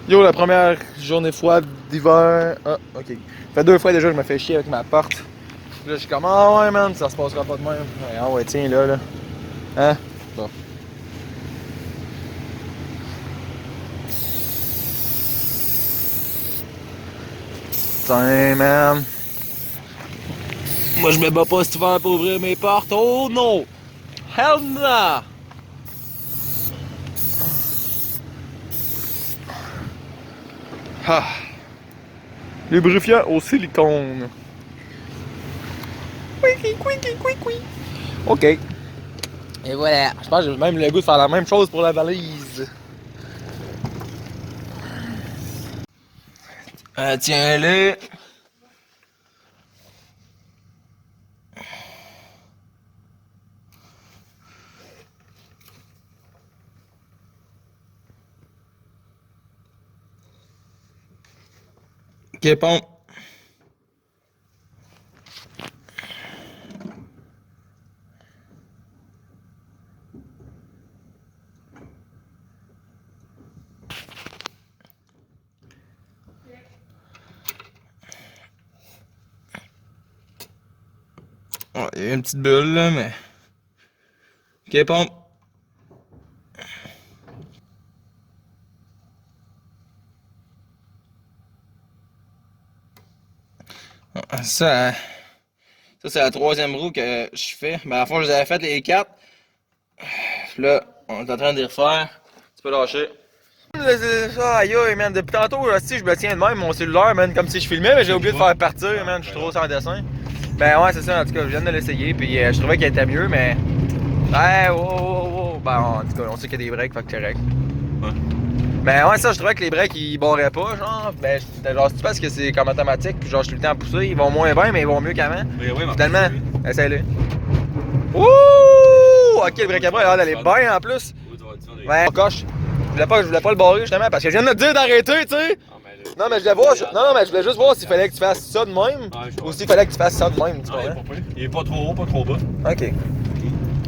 Yo, la première journée froide d'hiver. Ah, ok. Ça fait 2 fois déjà que je me fais chier avec ma porte. Là, je suis comme, ah ouais, man, ça se passera pas de même. Ouais, ah ouais, tiens, là. Hein? Bon. Tiens, man. Moi, je me bats pas cet hiver pour ouvrir mes portes. Oh non! Hell no! Ah. Lubrifiant au silicone. Ok. Et voilà. Je pense que j'ai même le goût de faire la même chose pour la valise. Tiens-le. Ok, bon. Ouais, il y a une petite bulle là, mais. Ok, pompe. Ça, ça c'est la 3e roue que je fais. Ben, à la fois, je les avais faites les 4. Là, on est en train de les refaire. Tu peux lâcher. C'est ça, aïe aïe, man. Depuis tantôt, là, si je me tiens de même, mon cellulaire, man, comme si je filmais, mais j'ai oublié de faire partir, man. Je suis trop sans dessin. Ben ouais, c'est ça, en tout cas, je viens de l'essayer, puis je trouvais qu'elle était mieux, mais. Ouais, wow. Ben, en tout cas, on sait qu'il y a des breaks, fait que correct. Ouais. Ben ouais, ça, je trouvais que les breaks, ils barraient pas, genre. Ben, c'était genre, c'est parce que c'est comme automatique, puis genre, je suis tout le temps à pousser. Ils vont moins bien, mais ils vont mieux qu'avant. Oui, finalement, essaye-le. Ouh! Ok, le break à bras, il a l'air d'aller bien en plus. Ouais, coche. Je voulais pas le barrer justement parce que je viens de te dire d'arrêter, tu sais. Non, mais je voulais voir. Non, mais je voulais juste voir s'il fallait que tu fasses ça de même. Ou s'il fallait que tu fasses ça de même, tu comprends? Il est pas trop haut, pas trop bas. Ok.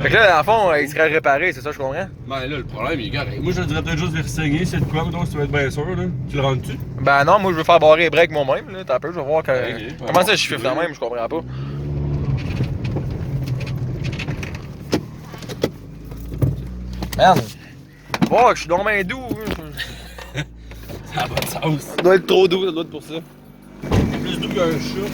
Fait que là, dans le fond, il serait réparé, c'est ça, je comprends? Ben là, le problème, il est correct. Moi, je te dirais peut-être juste de renseigner, c'est de quoi, mettons, si tu veux être bien sûr, là. Tu le rentres-tu? Ben non, moi, je veux faire barrer les breaks moi-même, là. T'as un peu, je veux voir que. Comment ça, je suis fait même, je comprends pas. Merde. Oh, je suis donc bien doux. Ça n'a pas de sens. Ça doit être trop doux, ça doit être pour ça. C'est plus doux qu'un chat.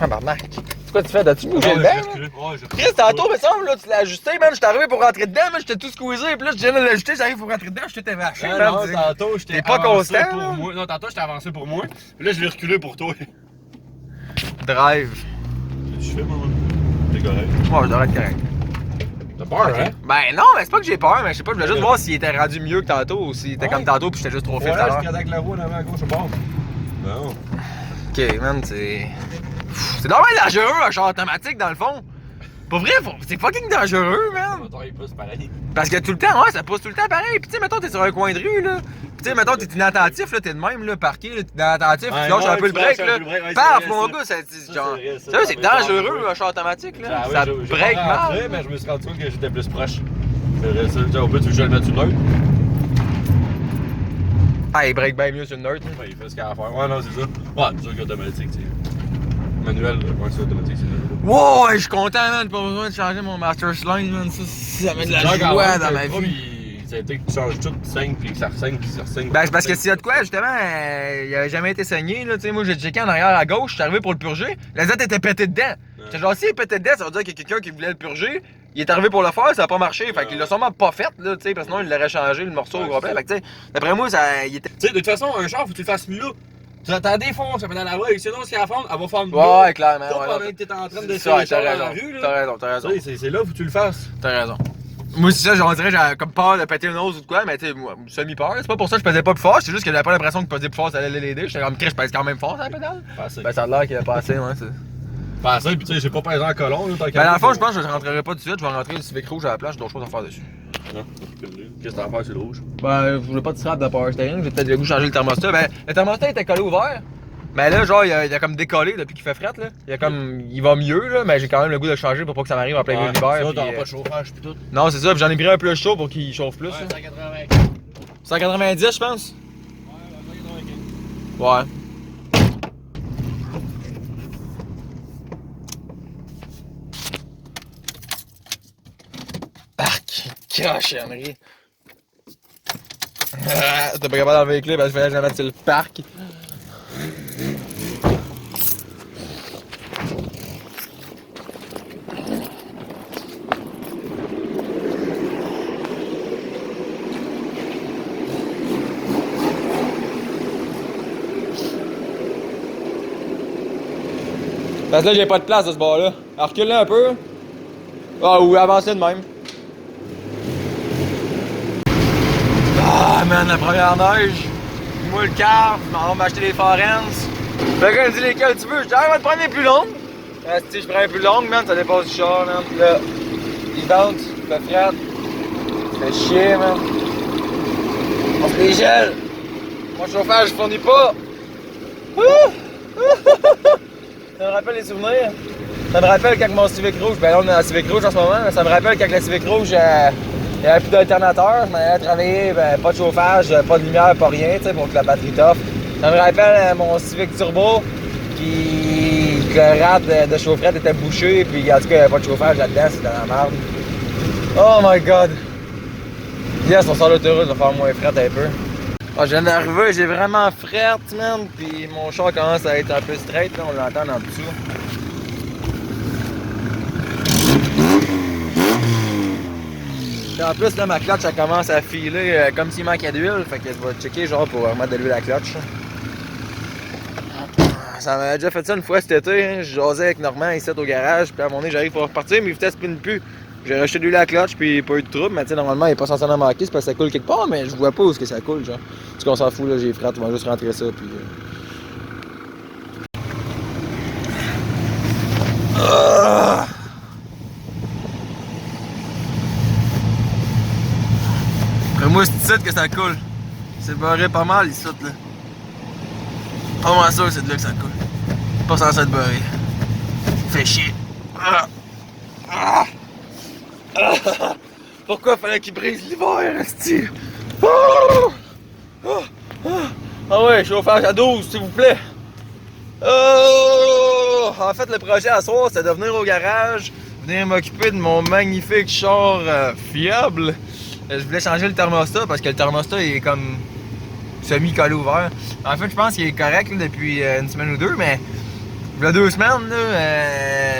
Ah, barnac. C'est quoi tu fais? T'as-tu bougé le banc? Chris, tantôt, me semble, là, tu l'as ajusté, man. J'étais arrivé pour rentrer dedans, man. J'étais tout squeezé. Puis là, je viens de l'ajuster, j'arrive pour rentrer dedans, je t'étais vaché, man. Non, tantôt, j'étais pas avancé constant, pour là? moi. Non, tantôt, j'étais avancé pour moi. Puis là, je l'ai reculé pour toi. Drive. Qu'est-ce que je fais, moi? T'es correct. Ouais, je devrais être correct. T'as peur, hein? Ben non, mais c'est pas que j'ai peur, mais je sais pas, je voulais juste voir s'il était rendu mieux que tantôt ou s'il était comme tantôt puis j'étais juste trop fait tout à l'heure. Ouais, avec la roue en avant à gauche, bon. Non. Ok, man, c'est. C'est normal dangereux un char automatique dans le fond. Pour vrai, c'est fucking dangereux, man. Le moteur il pousse pareil. Parce que tout le temps, ouais, ça pousse tout le temps pareil. Pis tu sais, mettons, t'es sur un coin de rue, là. Pis tu sais, mettons, t'es inattentif, là, t'es de même, là, parqué, là, t'es inattentif, tu lâches un peu le break, là. Paf, mon gars, c'est genre. Ça, c'est dangereux, un char automatique, là. Ça break mal. Mais je me suis rendu compte que j'étais plus proche. C'est ça, au bout, tu veux que je le mette sur neutre? Ah, il break bien mieux sur une neutre. Ouais, il fait ce qu'il a à faire. Ouais, non, c'est ça. Ouais, c'est sûr qu'automatique, tu sais. Manuel, ouais, c'est automatique, c'est ça. Wow, je suis content, man, pas besoin de changer mon Master Slime, man. Ça met de la joie dans ma vie. Ça a été que tu changes tout, tu saignes, puis que ça ressaigne, puis ça ressaigne. Ben, c'est parce que s'il y a de quoi, justement, il avait jamais été saigné, là. Tu sais, moi, j'ai checké en arrière à gauche, j'étais arrivé pour le purger. La zette était pétée dedans. J'étais genre, s'il est pété dedans, ça veut dire qu'il y a quelqu'un qui voulait le purger. Il est arrivé pour le faire, ça a pas marché. Fait qu'il l'a sûrement pas fait, là, tu sais, parce que sinon, il l'aurait changé le morceau au complet. Fait que, tu sais, d'après moi, ça. Il était. Tu sais, de toute façon, un char, faut que tu le fasses là. Tu attends des fonds, ça fait dans la voie, et sinon, ce qu'elle va faire, elle va faire une boule. Ouais, clairement. Toi, pendant que t'es en train de faire dans la rue, là. T'as raison. C'est là, faut que tu le fasses. T'as raison. Moi, c'est ça, j'en dirais, j'avais comme peur de péter une hausse ou de quoi, mais tu sais, moi, semi-peur. C'est pas pour ça que je pesais pas plus fort, c'est juste que j'avais pas l'impression que peser plus fort, ça allait l'aider. J'étais comme, je pèse quand même fort, ça, la pédale. Ben, ça a l'air qu'il a pas assez, ouais, c'est. Pas assez, pis tu sais, j'ai pas pesé en colon, là, tant Ben, dans le fond, je pense que je rentrerai pas tout de suite, je vais rentrer le Civic rouge à la plage, j'ai d'autres choses à faire dessus. Non, qu'est-ce que t'as à faire sur le rouge? Ben, je voulais pas de strap de power steering, j'ai peut-être le goût de changer le thermostat. Ben, le thermostat était collé ouvert. Mais là, genre, il a comme décollé depuis qu'il fait fret, là. Il va mieux, là, mais j'ai quand même le goût de le changer pour pas que ça m'arrive en plein milieu de l'hiver. Ça, t'auras pas de chauffage pis tout. Non, c'est ça, puis j'en ai pris un plus chaud pour qu'il chauffe plus. Ouais, 180. 190, je pense. Ouais, 195. Ouais. Arc, cochonnerie. T'es pas capable d'enlever les clés parce qu'il fallait que je la mette sur le parc. Parce que là, j'ai pas de place de ce bord-là. Alors recule là un peu. Ah, ou avancez de même. Ah, man, la première neige. Moi, le cave, on va m'acheter des Forens. Le gars, il me dit lesquels tu veux. Je dis, ah, on va te prendre les plus longues. Si je prends les plus longues, man, ça dépasse du char, man. Puis là, il bounce, il fait fret. Il fait chier, man. On se les gèle. Mon chauffage, je fournis pas. Ça me rappelle les souvenirs. Ça me rappelle quand mon Civic Rouge, ben là on est dans la Civic Rouge en ce moment, mais ça me rappelle quand la Civic Rouge, il n'y avait plus d'alternateur, je m'en allais travailler, ben, pas de chauffage, pas de lumière, pas rien, tu sais, pour que la batterie t'offre. Ça me rappelle mon Civic Turbo, qui le rad de chaufferette était bouché, puis en tout cas, il n'y avait pas de chauffage là-dedans, c'était la merde. Oh my god! Yes, on sort l'autoroute, on va faire moins fret un peu. Oh, je viens d'arriver, j'ai vraiment fret, man, puis mon char commence à être un peu straight, là, on l'entend en dessous. Puis en plus, là, ma clutch, elle commence à filer comme s'il manquait d'huile, fait que je vais checker, genre, pour remettre de l'huile à la clutch. Ça m'a déjà fait ça une fois cet été, hein. Je jasais avec Normand ici au garage, puis à un moment donné, j'arrive pour repartir, mais vitesse spinne plus. J'ai racheté de l'huile à la clutch, puis pas eu de trouble, mais tu sais, normalement, il est pas censé en manquer, c'est parce que ça coule quelque part, mais je vois pas où est-ce que ça coule, genre. Parce qu'on s'en fout, là, j'ai fret, on va juste rentrer ça, puis... Moi, c'est ici que ça coule. C'est beurré pas mal, ici, là. Pas moins sûr que c'est de là que ça coule. Pas censé être beurré. Fait chier. Pourquoi fallait qu'il brise l'hiver, esti? Ah ouais, chauffage à 12, s'il vous plaît. En fait, le projet à soir, c'est de venir au garage, venir m'occuper de mon magnifique char fiable. Je voulais changer le thermostat parce que le thermostat il est comme semi-collé ouvert. En fait, je pense qu'il est correct là, depuis une semaine ou deux, mais il y a 2 semaines,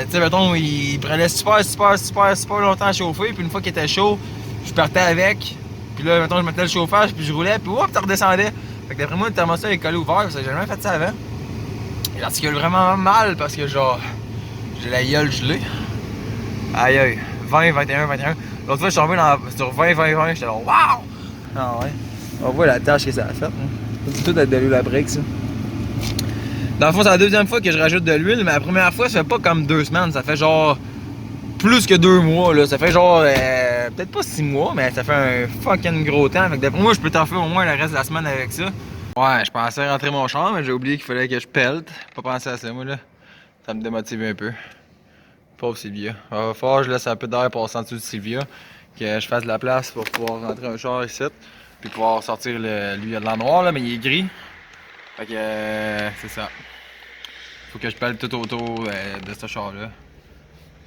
tu sais, mettons, il prenait super longtemps à chauffer, puis une fois qu'il était chaud, je partais avec, puis là, mettons, je mettais le chauffage, puis je roulais, puis hop, ça redescendait. Fait que d'après moi, le thermostat est collé ouvert, parce que j'ai jamais fait ça avant. Il articule vraiment mal parce que, genre, j'ai la gueule gelée. Aïe aïe, 20, 21, 21. L'autre fois, je suis tombé sur 20, 20, 20, j'étais là, waouh! Ah ouais. On voit la tâche que ça a faite. Hein. C'est tout être de l'huile à brique, ça. Dans le fond, c'est la deuxième fois que je rajoute de l'huile, mais la première fois, ça fait pas comme 2 semaines, ça fait genre plus que 2 mois, là. Ça fait genre, peut-être pas 6 mois, mais ça fait un fucking gros temps. Fait que d'après moi, je peux t'en faire au moins le reste de la semaine avec ça. Ouais, je pensais rentrer mon char, mais j'ai oublié qu'il fallait que je pelte. Pas penser à ça, moi, là. Ça me démotive un peu. Pauvre Sylvia. Il va falloir que je laisse un peu d'air passer en dessous de Sylvia, que je fasse de la place pour pouvoir rentrer un char ici, puis pouvoir sortir le... Lui, il y a de l'en-noir, là, mais il est gris. Fait que, c'est ça. Faut que je pèle tout autour de ce char-là,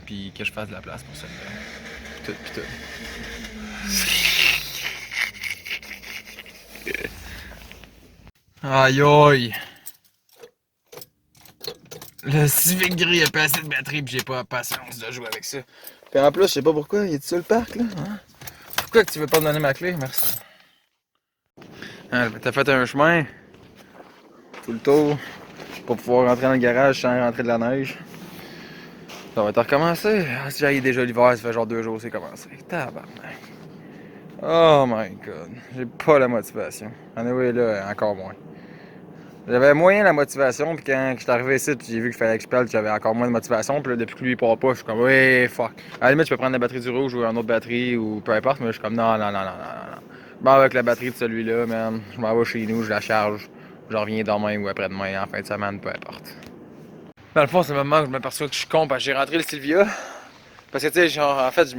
puis que je fasse de la place pour ça. Tout, pis tout. Aïe aïe! Le Civic gris a pas assez de batterie pis j'ai pas la patience de jouer avec ça. Pis en plus, je sais pas pourquoi, il est sur le parc là? Hein? Pourquoi que tu veux pas me donner ma clé? Merci. Ah, t'as fait un chemin, tout le tour, pour pouvoir rentrer dans le garage sans rentrer de la neige. Ça va être recommencé. Ah, si j'aille déjà l'hiver, ça fait genre 2 jours c'est commencé. Tabarnak. Oh my god. J'ai pas la motivation. Anyway là, encore moins. J'avais moyen la motivation, puis quand je suis arrivé ici, puis j'ai vu qu'il fallait que je pèle, j'avais encore moins de motivation, puis là, depuis que lui il part pas, je suis comme, ouais, fuck. À la limite, je peux prendre la batterie du rouge ou une autre batterie, ou peu importe, mais je suis comme, non. Je m'en vais avec la batterie de celui-là, man. Je m'en vais chez nous, je la charge, je reviens demain ou après-demain, en fin de semaine, peu importe. Dans le fond, c'est le moment où je m'aperçois que je suis con parce que j'ai rentré le Sylvia. Parce que tu sais, genre, en fait, je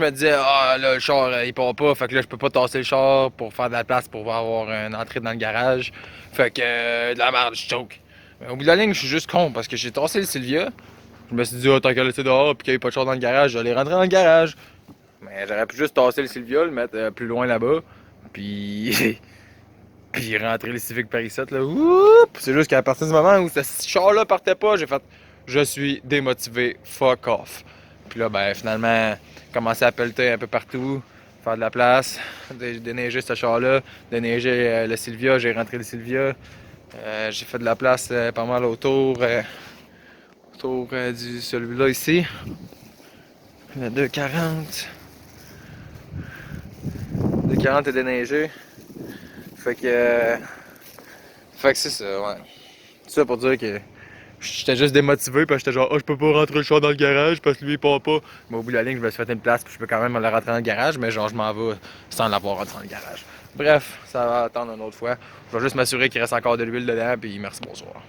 me disais, ah là, le char, il part pas, fait que là, je peux pas tasser le char pour faire de la place pour avoir une entrée dans le garage. Fait que, de la merde, je choke. Mais au bout de la ligne, je suis juste con parce que j'ai tassé le Sylvia. Je me suis dit, oh, tant qu'à laisser dehors pis qu'il n'y ait pas de char dans le garage, j'allais rentrer dans le garage. Mais j'aurais pu juste tasser le Sylvia, le mettre plus loin là-bas. Puis. Puis rentrer le Civic par ici, là. Oups! C'est juste qu'à partir du moment où ce char-là partait pas, j'ai fait, je suis démotivé, fuck off. Puis là, ben, finalement, commencer à pelleter un peu partout, faire de la place, déneiger ce char-là, déneiger le Sylvia, j'ai rentré le Sylvia. J'ai fait de la place pas mal autour du celui-là ici. Le 240. 240 est déneigé. Fait que c'est ça, ouais. Tout ça pour dire que j'étais juste démotivé parce que j'étais genre, oh, je peux pas rentrer le char dans le garage parce que lui il part pas. Mais au bout de la ligne, je me suis fait une place puis je peux quand même le rentrer dans le garage, mais genre, je m'en vais sans l'avoir rentré dans le garage. Bref, ça va attendre une autre fois. Je vais juste m'assurer qu'il reste encore de l'huile dedans puis merci, bonsoir.